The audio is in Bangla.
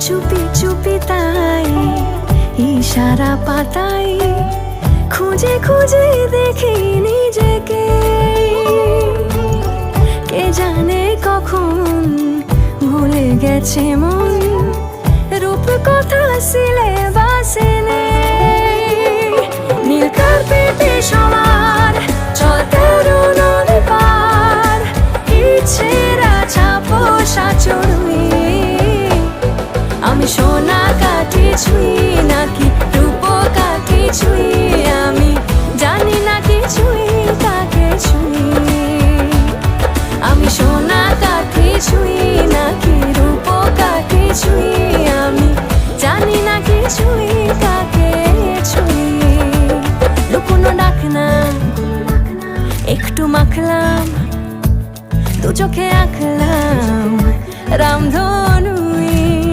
চুপি চুপি তাই ইশারা পাতাই খুঁজে খুঁজে দেখি নিজেকে। কে জানে কখন ভুলে গেছে মন, রূপ কথা সিলেবাসে নেই। নীল কার্পেটে সবার চলতে নদী পার, ইচ্ছেরা ছাপো সাচড়ুই। আমি সোনা কাঠি ছুঁই নাকি রূপ কাঠি ছুঁই, আমি জানি না কিছুই কাকে ছুঁই। আমি সোনা কাঠি ছুঁই নাকি রূপ কাঠি ছুঁই, আমি জানি না কিছুই কাকে ছুঁই। লুকোনো ডাক না একটু মাখলাম, দু চোখে আঁকলাম রামধন।